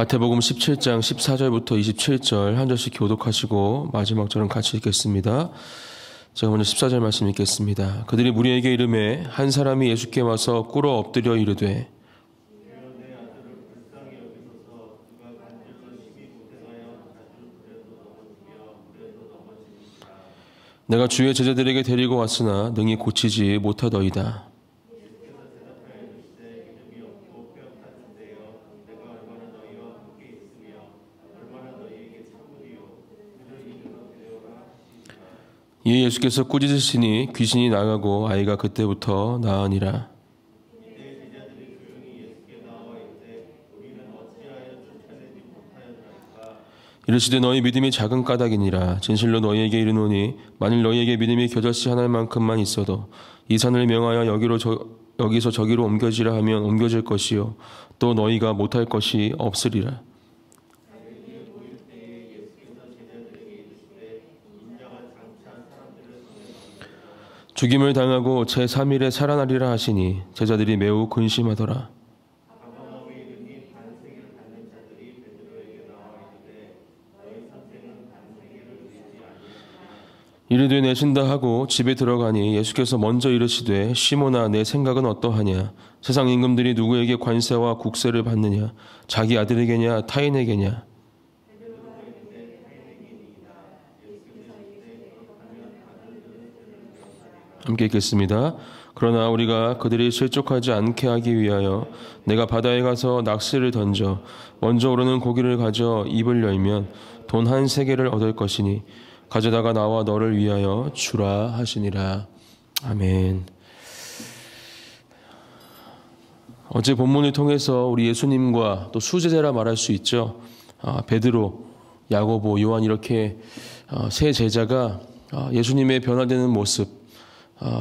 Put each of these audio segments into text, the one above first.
마태복음 17장 14절부터 27절 한 절씩 교독하시고 마지막 절은 같이 읽겠습니다. 제가 먼저 14절 말씀 읽겠습니다. 그들이 무리에게 이르매 한 사람이 예수께 와서 꿇어 엎드려 이르되 내가 주의 제자들에게 데리고 왔으나 능히 고치지 못하더이다. 이에 예수께서 꾸짖으시니 귀신이 나가고 아이가 그때부터 나으니라. 이르시되 너희 믿음이 작은 까닭이니라. 진실로 너희에게 이르노니 만일 너희에게 믿음이 겨자씨 하나만큼만 있어도 이 산을 명하여 여기서 저기로 옮겨지라 하면 옮겨질 것이요 또 너희가 못할 것이 없으리라. 죽임을 당하고 제3일에 살아나리라 하시니 제자들이 매우 근심하더라. 이르되 내신다 하고 집에 들어가니 예수께서 먼저 이르시되 시몬아 내 생각은 어떠하냐? 세상 임금들이 누구에게 관세와 국세를 받느냐? 자기 아들에게냐 타인에게냐? 함께 읽겠습니다. 그러나 우리가 그들이 실족하지 않게 하기 위하여 내가 바다에 가서 낚시를 던져 먼저 오르는 고기를 가져 입을 열면 돈 한 세겔을 얻을 것이니 가져다가 나와 너를 위하여 주라 하시니라. 아멘. 어제 본문을 통해서 우리 예수님과 또 수제자라 말할 수 있죠. 베드로, 야고보, 요한 이렇게 세 제자가 예수님의 변화되는 모습,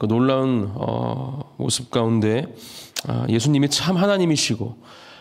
그 놀라운 모습 가운데 예수님이 참 하나님이시고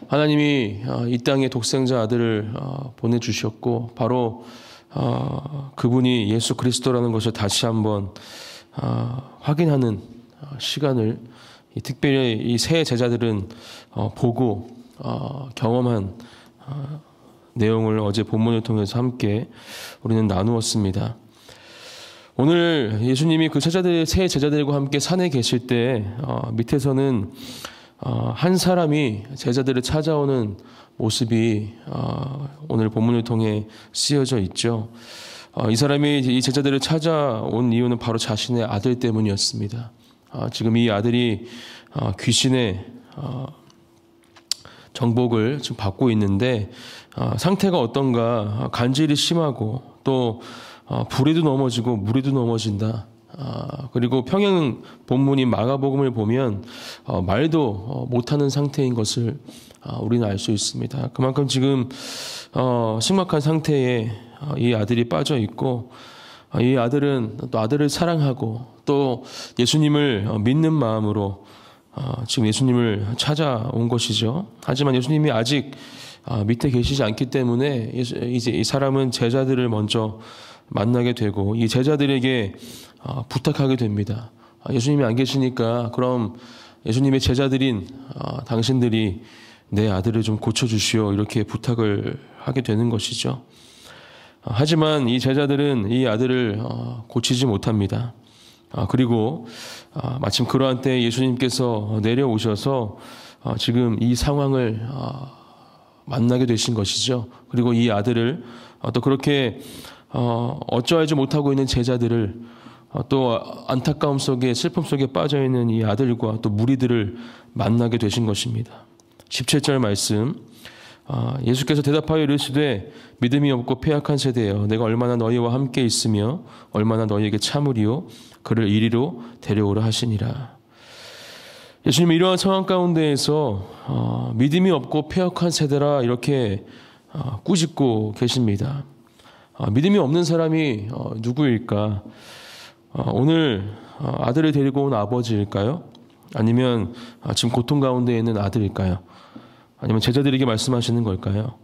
하나님이 이 땅에 독생자 아들을 보내주셨고 바로 그분이 예수 그리스도라는 것을 다시 한번 확인하는 시간을 특별히 이 세 제자들은 보고 경험한 내용을 어제 본문을 통해서 함께 우리는 나누었습니다. 오늘 예수님이 그 세 제자들과 함께 산에 계실 때 밑에서는 한 사람이 제자들을 찾아오는 모습이 오늘 본문을 통해 쓰여져 있죠. 이 사람이 이 제자들을 찾아온 이유는 바로 자신의 아들 때문이었습니다. 지금 이 아들이 귀신의 정복을 지금 받고 있는데 상태가 어떤가? 간질이 심하고 또 불에도 넘어지고 물에도 넘어진다. 그리고 평행 본문인 마가복음을 보면 말도 못하는 상태인 것을 우리는 알 수 있습니다. 그만큼 지금 심각한 상태에 이 아들이 빠져 있고 이 아들은 또 아들을 사랑하고 또 예수님을 믿는 마음으로 지금 예수님을 찾아온 것이죠. 하지만 예수님이 아직 밑에 계시지 않기 때문에 이제 이 사람은 제자들을 먼저 만나게 되고 이 제자들에게 부탁하게 됩니다. 예수님이 안 계시니까 그럼 예수님의 제자들인 당신들이 내 아들을 좀 고쳐주시오 이렇게 부탁을 하게 되는 것이죠. 하지만 이 제자들은 이 아들을 고치지 못합니다. 그리고 마침 그러한 때 예수님께서 내려오셔서 지금 이 상황을 만나게 되신 것이죠. 그리고 이 아들을 또 그렇게 어쩌하지 못하고 있는 제자들을 또 안타까움 속에 슬픔 속에 빠져있는 이 아들과 또 무리들을 만나게 되신 것입니다. 17절 말씀 예수께서 대답하여 이르시되 믿음이 없고 패약한 세대여 내가 얼마나 너희와 함께 있으며 얼마나 너희에게 참으리요 그를 이리로 데려오라 하시니라. 예수님이 이러한 상황 가운데에서 믿음이 없고 패약한 세대라 이렇게 꾸짖고 계십니다. 믿음이 없는 사람이 누구일까? 오늘 아들을 데리고 온 아버지일까요? 아니면 지금 고통 가운데 있는 아들일까요? 아니면 제자들에게 말씀하시는 걸까요?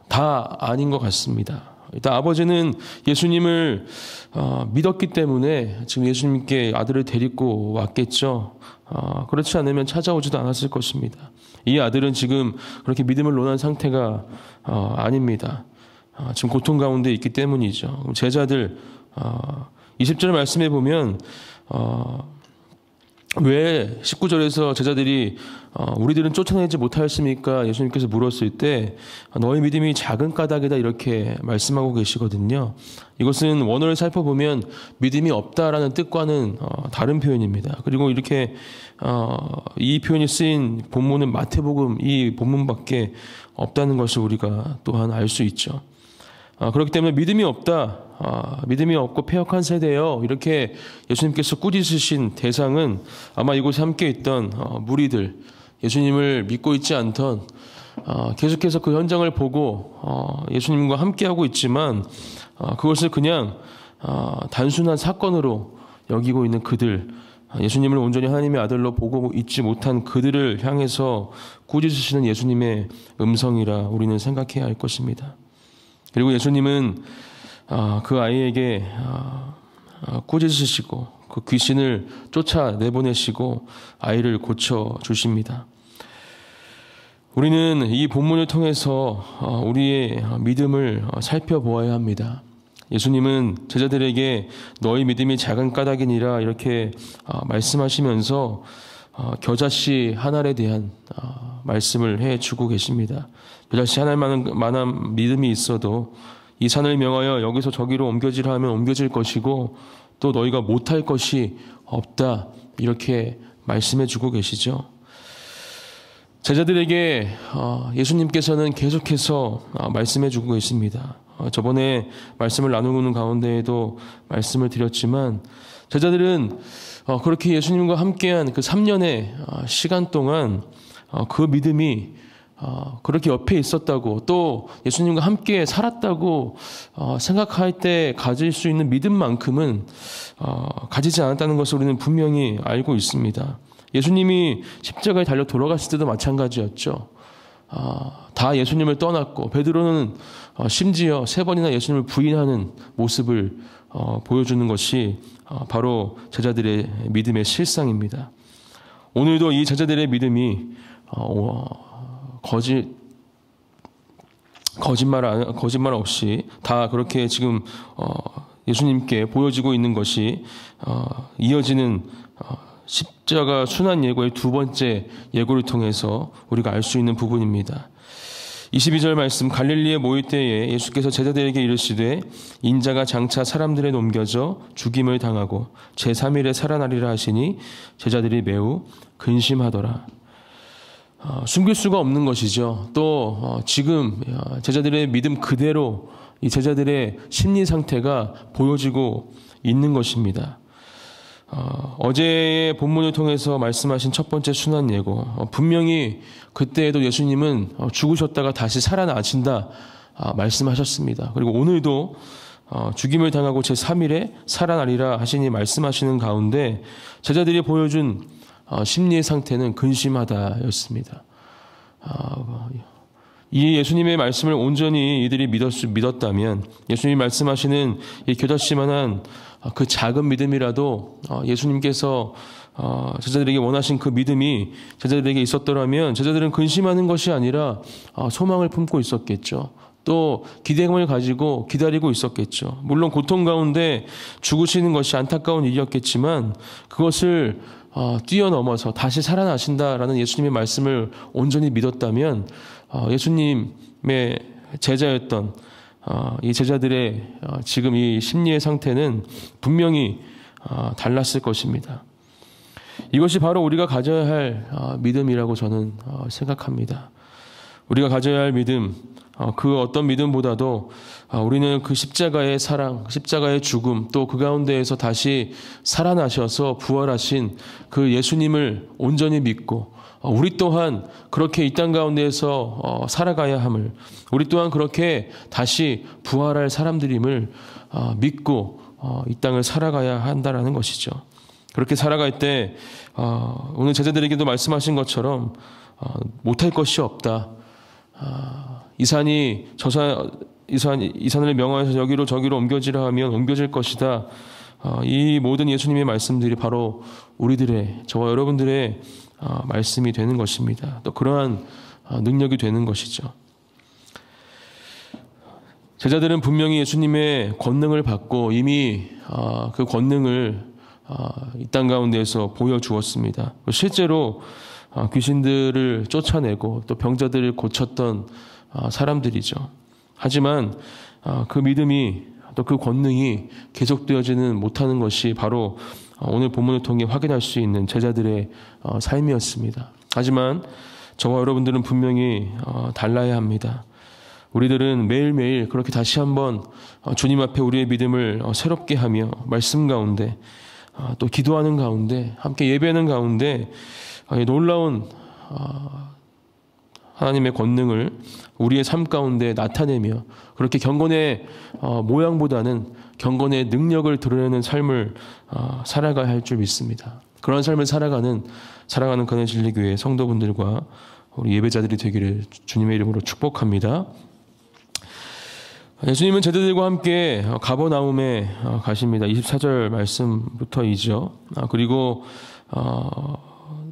다 아닌 것 같습니다. 일단 아버지는 예수님을 믿었기 때문에 지금 예수님께 아들을 데리고 왔겠죠. 그렇지 않으면 찾아오지도 않았을 것입니다. 이 아들은 지금 그렇게 믿음을 논한 상태가 아닙니다. 지금 고통 가운데 있기 때문이죠. 제자들 20절 말씀해 보면 왜 19절에서 제자들이 우리들은 쫓아내지 못하였습니까? 예수님께서 물었을 때 너희 믿음이 작은 까닭이다 이렇게 말씀하고 계시거든요. 이것은 원어를 살펴보면 믿음이 없다라는 뜻과는 다른 표현입니다. 그리고 이렇게 이 표현이 쓰인 본문은 마태복음 이 본문밖에 없다는 것을 우리가 또한 알 수 있죠. 그렇기 때문에 믿음이 없다, 믿음이 없고 패역한 세대요. 이렇게 예수님께서 꾸짖으신 대상은 아마 이곳에 함께 있던 무리들, 예수님을 믿고 있지 않던 계속해서 그 현장을 보고 예수님과 함께하고 있지만 그것을 그냥 단순한 사건으로 여기고 있는 그들, 예수님을 온전히 하나님의 아들로 보고 있지 못한 그들을 향해서 꾸짖으시는 예수님의 음성이라 우리는 생각해야 할 것입니다. 그리고 예수님은 그 아이에게 꾸짖으시고 그 귀신을 쫓아내보내시고 아이를 고쳐주십니다. 우리는 이 본문을 통해서 우리의 믿음을 살펴보아야 합니다. 예수님은 제자들에게 너희 믿음이 작은 까닭이니라 이렇게 말씀하시면서 겨자씨 한 알에 대한 말씀을 해주고 계십니다. 겨자씨 한 알만한 믿음이 있어도 이 산을 명하여 여기서 저기로 옮겨지라 하면 옮겨질 것이고 또 너희가 못할 것이 없다 이렇게 말씀해주고 계시죠. 제자들에게 예수님께서는 계속해서 말씀해주고 계십니다. 저번에 말씀을 나누는 가운데에도 말씀을 드렸지만 제자들은 그렇게 예수님과 함께한 그 3년의 시간 동안 그 믿음이 그렇게 옆에 있었다고 또 예수님과 함께 살았다고 생각할 때 가질 수 있는 믿음만큼은 가지지 않았다는 것을 우리는 분명히 알고 있습니다. 예수님이 십자가에 달려 돌아갔을 때도 마찬가지였죠. 다 예수님을 떠났고 베드로는 심지어 3번이나 예수님을 부인하는 모습을 보여주는 것이 바로 제자들의 믿음의 실상입니다. 오늘도 이 제자들의 믿음이 거짓말 없이 다 그렇게 지금 예수님께 보여지고 있는 것이 이어지는 십자가 순환 예고의 두 번째 예고를 통해서 우리가 알 수 있는 부분입니다. 22절 말씀 갈릴리에 모일 때에 예수께서 제자들에게 이르시되 인자가 장차 사람들에 넘겨져 죽임을 당하고 제3일에 살아나리라 하시니 제자들이 매우 근심하더라. 숨길 수가 없는 것이죠. 또 지금 제자들의 믿음 그대로 이 제자들의 심리 상태가 보여지고 있는 것입니다. 어제의 본문을 통해서 말씀하신 첫 번째 순환 예고, 분명히 그때에도 예수님은 죽으셨다가 다시 살아나신다 말씀하셨습니다. 그리고 오늘도 죽임을 당하고 제3일에 살아나리라 하시니 말씀하시는 가운데 제자들이 보여준 심리의 상태는 근심하다였습니다. 이 예수님의 말씀을 온전히 이들이 믿었다면 예수님이 말씀하시는 이 겨자씨만한 그 작은 믿음이라도 예수님께서 제자들에게 원하신 그 믿음이 제자들에게 있었더라면 제자들은 근심하는 것이 아니라 소망을 품고 있었겠죠. 또 기대감을 가지고 기다리고 있었겠죠. 물론 고통 가운데 죽으시는 것이 안타까운 일이었겠지만 그것을 뛰어넘어서 다시 살아나신다라는 예수님의 말씀을 온전히 믿었다면 예수님의 제자였던 이 제자들의 지금 이 심리의 상태는 분명히 달랐을 것입니다. 이것이 바로 우리가 가져야 할 믿음이라고 저는 생각합니다. 우리가 가져야 할 믿음, 그 어떤 믿음보다도 우리는 그 십자가의 사랑, 십자가의 죽음, 또 그 가운데에서 다시 살아나셔서 부활하신 그 예수님을 온전히 믿고 우리 또한 그렇게 이 땅 가운데에서 살아가야 함을, 우리 또한 그렇게 다시 부활할 사람들임을 믿고 이 땅을 살아가야 한다라는 것이죠. 그렇게 살아갈 때 오늘 제자들에게도 말씀하신 것처럼 못할 것이 없다. 이 산이 이 산을 명하여서 여기로 저기로 옮겨지라 하면 옮겨질 것이다. 이 모든 예수님의 말씀들이 바로 우리들의, 저와 여러분들의 말씀이 되는 것입니다. 또 그러한 능력이 되는 것이죠. 제자들은 분명히 예수님의 권능을 받고 이미 그 권능을 이 땅 가운데에서 보여주었습니다. 실제로 귀신들을 쫓아내고 또 병자들을 고쳤던 사람들이죠. 하지만 그 믿음이 또 그 권능이 계속되어지는 못하는 것이 바로 오늘 본문을 통해 확인할 수 있는 제자들의 삶이었습니다. 하지만 저와 여러분들은 분명히 달라야 합니다. 우리들은 매일매일 그렇게 다시 한번 주님 앞에 우리의 믿음을 새롭게 하며 말씀 가운데 또 기도하는 가운데 함께 예배하는 가운데 놀라운 하나님의 권능을 우리의 삶 가운데 나타내며 그렇게 경건의 모양보다는 경건의 능력을 드러내는 삶을 살아가야 할 줄 믿습니다. 그런 삶을 살아가는 건해진리교회 성도분들과 우리 예배자들이 되기를 주님의 이름으로 축복합니다. 예수님은 제자들과 함께 가버나움에 가십니다. 24절 말씀부터이죠. 그리고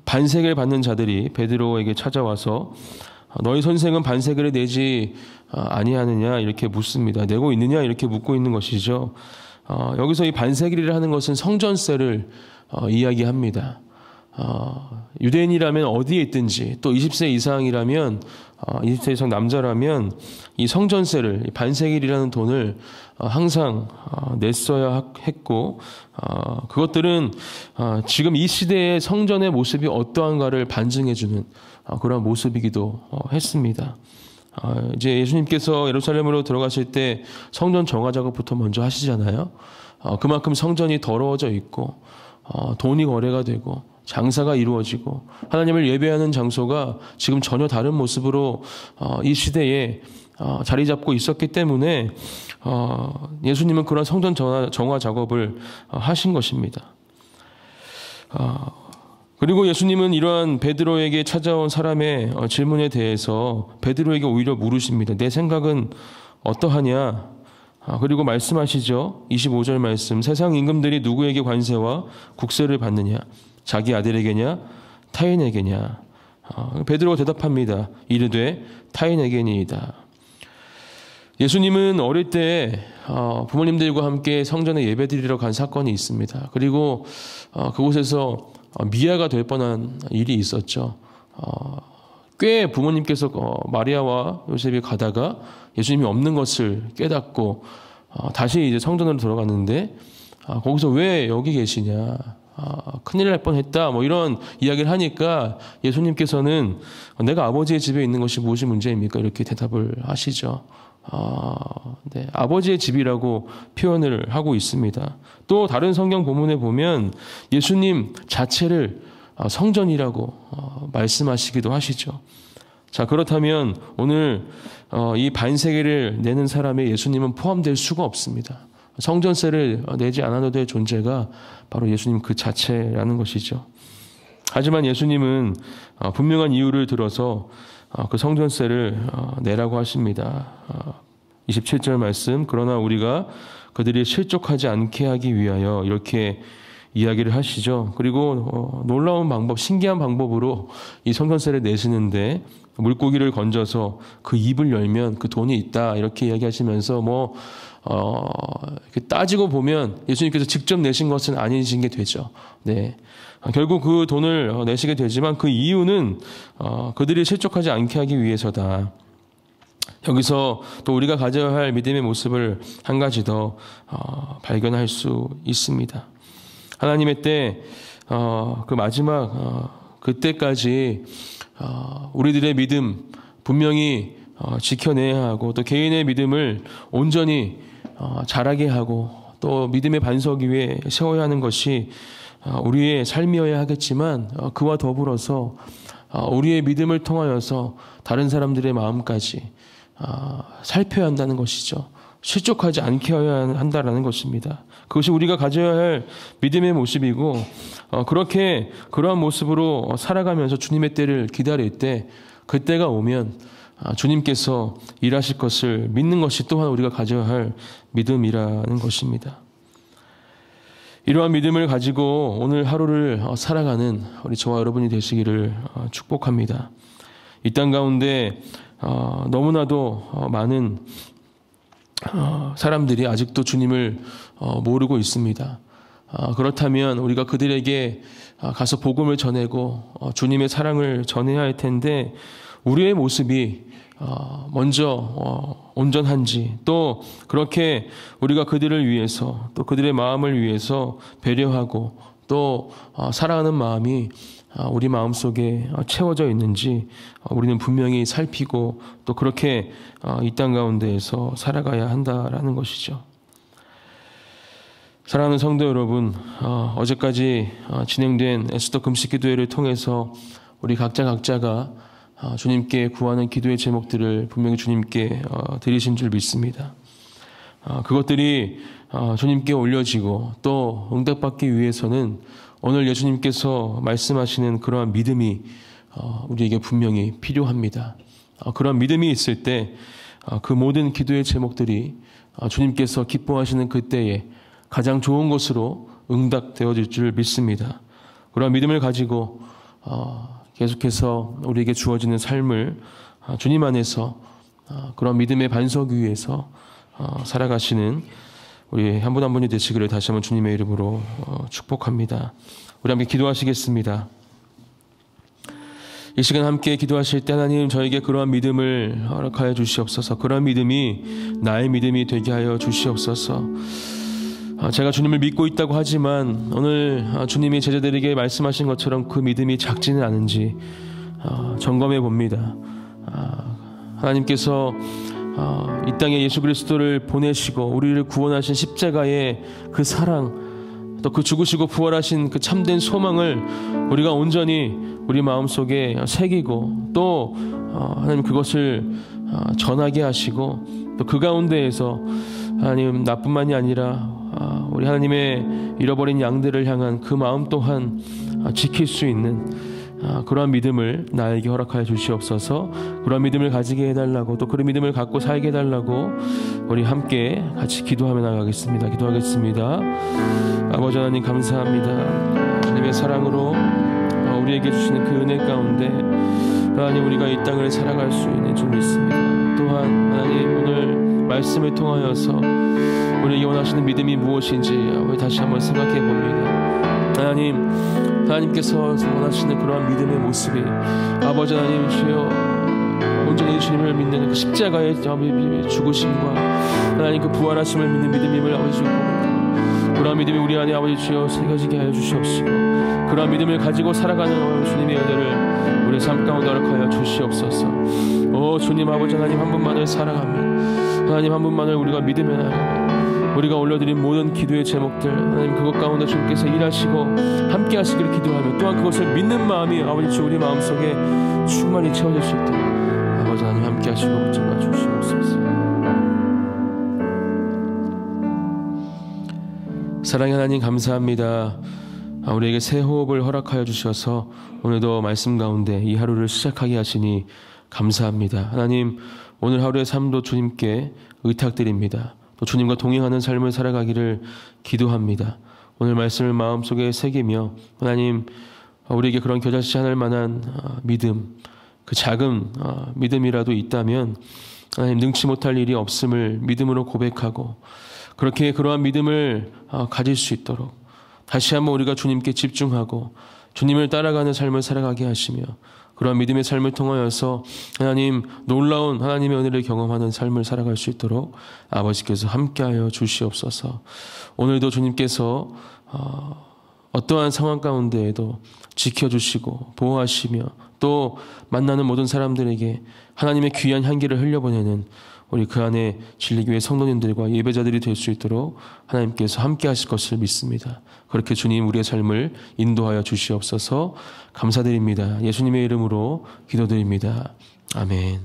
반세계를 받는 자들이 베드로에게 찾아와서 너희 선생은 반세계를 내지 아니하느냐 이렇게 묻습니다. 내고 있느냐 이렇게 묻고 있는 것이죠. 여기서 이 반세기를 하는 것은 성전세를 이야기합니다. 유대인이라면 어디에 있든지 또 20세 이상이라면 20세 이상 남자라면 이 성전세를 이 반세길이라는 돈을 항상 냈어야 했고 그것들은 지금 이 시대의 성전의 모습이 어떠한가를 반증해주는 그런 모습이기도 했습니다. 이제 예수님께서 예루살렘으로 들어가실 때 성전 정화 작업부터 먼저 하시잖아요. 그만큼 성전이 더러워져 있고 돈이 거래가 되고 장사가 이루어지고 하나님을 예배하는 장소가 지금 전혀 다른 모습으로 이 시대에 자리 잡고 있었기 때문에 예수님은 그런 성전 정화 작업을 하신 것입니다. 그리고 예수님은 이러한 베드로에게 찾아온 사람의 질문에 대해서 베드로에게 오히려 물으십니다. 내 생각은 어떠하냐? 그리고 말씀하시죠. 25절 말씀. 세상 임금들이 누구에게 관세와 국세를 받느냐? 자기 아들에게냐? 타인에게냐? 베드로가 대답합니다. 이르되 타인에게니이다. 예수님은 어릴 때 부모님들과 함께 성전에 예배드리러 간 사건이 있습니다. 그리고 그곳에서 미아가 될 뻔한 일이 있었죠. 꽤 부모님께서 마리아와 요셉이 가다가 예수님이 없는 것을 깨닫고 다시 이제 성전으로 들어갔는데 거기서 왜 여기 계시냐? 큰일 날 뻔했다. 뭐 이런 이야기를 하니까 예수님께서는 내가 아버지의 집에 있는 것이 무엇이 문제입니까? 이렇게 대답을 하시죠. 네, 아버지의 집이라고 표현을 하고 있습니다. 또 다른 성경 본문에 보면 예수님 자체를 성전이라고 말씀하시기도 하시죠. 자, 그렇다면 오늘 이 반세계를 내는 사람의 예수님은 포함될 수가 없습니다. 성전세를 내지 않아도 될 존재가 바로 예수님 그 자체라는 것이죠. 하지만 예수님은 분명한 이유를 들어서 그 성전세를 내라고 하십니다. 27절 말씀. 그러나 우리가 그들이 실족하지 않게 하기 위하여 이렇게 이야기를 하시죠. 그리고 놀라운 방법, 신기한 방법으로 이 성전세를 내시는데 물고기를 건져서 그 입을 열면 그 돈이 있다 이렇게 이야기하시면서 이렇게 따지고 보면 예수님께서 직접 내신 것은 아니신 게 되죠. 네. 결국 그 돈을 내시게 되지만 그 이유는 그들이 실족하지 않게 하기 위해서다. 여기서 또 우리가 가져야 할 믿음의 모습을 한 가지 더 발견할 수 있습니다. 하나님의 때 그 마지막 그때까지 우리들의 믿음 분명히 지켜내야 하고 또 개인의 믿음을 온전히 자라게 하고 또 믿음의 반석 위에 세워야 하는 것이 우리의 삶이어야 하겠지만 그와 더불어서 우리의 믿음을 통하여서 다른 사람들의 마음까지 살펴야 한다는 것이죠. 실족하지 않게 해야 한다는 것입니다. 그것이 우리가 가져야 할 믿음의 모습이고 그렇게 그러한 모습으로 살아가면서 주님의 때를 기다릴 때 그때가 오면 주님께서 일하실 것을 믿는 것이 또한 우리가 가져야 할 믿음이라는 것입니다. 이러한 믿음을 가지고 오늘 하루를 살아가는 우리 저와 여러분이 되시기를 축복합니다. 이 땅 가운데 너무나도 많은 사람들이 아직도 주님을 모르고 있습니다. 그렇다면 우리가 그들에게 가서 복음을 전하고 주님의 사랑을 전해야 할 텐데 우리의 모습이 먼저 온전한지, 또 그렇게 우리가 그들을 위해서 또 그들의 마음을 위해서 배려하고 또 사랑하는 마음이 우리 마음속에 채워져 있는지 우리는 분명히 살피고 또 그렇게 이 땅 가운데에서 살아가야 한다라는 것이죠. 사랑하는 성도 여러분, 어제까지 진행된 에스더 금식 기도회를 통해서 우리 각자가 주님께 구하는 기도의 제목들을 분명히 주님께 드리신 줄 믿습니다. 그것들이 주님께 올려지고 또 응답받기 위해서는 오늘 예수님께서 말씀하시는 그러한 믿음이 우리에게 분명히 필요합니다. 그런 믿음이 있을 때 그 모든 기도의 제목들이 주님께서 기뻐하시는 그때에 가장 좋은 것으로 응답되어질 줄 믿습니다. 그런 믿음을 가지고 계속해서 우리에게 주어지는 삶을 주님 안에서 그런 믿음의 반석 위에서 살아가시는 우리 한 분 한 분이 되시기를 다시 한번 주님의 이름으로 축복합니다. 우리 함께 기도하시겠습니다. 이 시간 함께 기도하실 때 하나님 저에게 그러한 믿음을 허락하여 주시옵소서. 그러한 믿음이 나의 믿음이 되게 하여 주시옵소서. 제가 주님을 믿고 있다고 하지만 오늘 주님이 제자들에게 말씀하신 것처럼 그 믿음이 작지는 않은지 점검해 봅니다. 하나님께서 이 땅에 예수 그리스도를 보내시고 우리를 구원하신 십자가의 그 사랑, 또 그 죽으시고 부활하신 그 참된 소망을 우리가 온전히 우리 마음속에 새기고 또 하나님 그것을 전하게 하시고 또 그 가운데에서 하나님 나뿐만이 아니라 우리 하나님의 잃어버린 양들을 향한 그 마음 또한 지킬 수 있는 그러한 믿음을 나에게 허락하여 주시옵소서. 그러한 믿음을 가지게 해달라고 또 그런 믿음을 갖고 살게 해달라고 우리 함께 같이 기도하며 나가겠습니다. 기도하겠습니다. 아버지 하나님 감사합니다. 주님의 사랑으로 우리에게 주시는 그 은혜 가운데 하나님 우리가 이 땅을 살아갈 수 있는 줄 믿습니다. 또한 하나님 오늘 말씀을 통하여서 우리에게 원하시는 믿음이 무엇인지 우리 다시 한번 생각해 봅니다. 하나님께서 원하시는 그러한 믿음의 모습이 아버지 하나님 주여 온전히 주님을 믿는 그 십자가의 죽으심과 하나님 그 부활하심을 믿는 믿음임을 아버지 주옵니다. 그러한 믿음이 우리 안에 아버지 주여 새겨지게 하여 주시옵시고 그러한 믿음을 가지고 살아가는 주님의 은혜를 우리 삶 가운데 허락하여 주시옵소서. 오 주님 아버지 하나님 한 분만을 사랑하며 하나님 한 분만을 우리가 믿으며 나아가며 우리가 올려드린 모든 기도의 제목들 하나님 그것 가운데 주님께서 일하시고 함께 하시기를 기도하며 또한 그것을 믿는 마음이 아버지 주 우리 마음속에 충만히 채워질 수 있도록 아버지 하나님 함께 하시고 붙잡아 주시옵소서. 사랑의 하나님 감사합니다. 우리에게 새 호흡을 허락하여 주셔서 오늘도 말씀 가운데 이 하루를 시작하게 하시니 감사합니다. 하나님 오늘 하루의 삶도 주님께 의탁드립니다. 또 주님과 동행하는 삶을 살아가기를 기도합니다. 오늘 말씀을 마음속에 새기며 하나님 우리에게 그런 겨자씨 않을 만한 믿음, 그 작은 믿음이라도 있다면 하나님 능치 못할 일이 없음을 믿음으로 고백하고 그렇게 그러한 믿음을 가질 수 있도록 다시 한번 우리가 주님께 집중하고 주님을 따라가는 삶을 살아가게 하시며 그러한 믿음의 삶을 통하여서 하나님 놀라운 하나님의 은혜를 경험하는 삶을 살아갈 수 있도록 아버지께서 함께하여 주시옵소서. 오늘도 주님께서 어떠한 상황 가운데에도 지켜주시고 보호하시며 또 만나는 모든 사람들에게 하나님의 귀한 향기를 흘려보내는 우리 그 안에 진리교회 성도님들과 예배자들이 될 수 있도록 하나님께서 함께 하실 것을 믿습니다. 그렇게 주님 우리의 삶을 인도하여 주시옵소서. 감사드립니다. 예수님의 이름으로 기도드립니다. 아멘.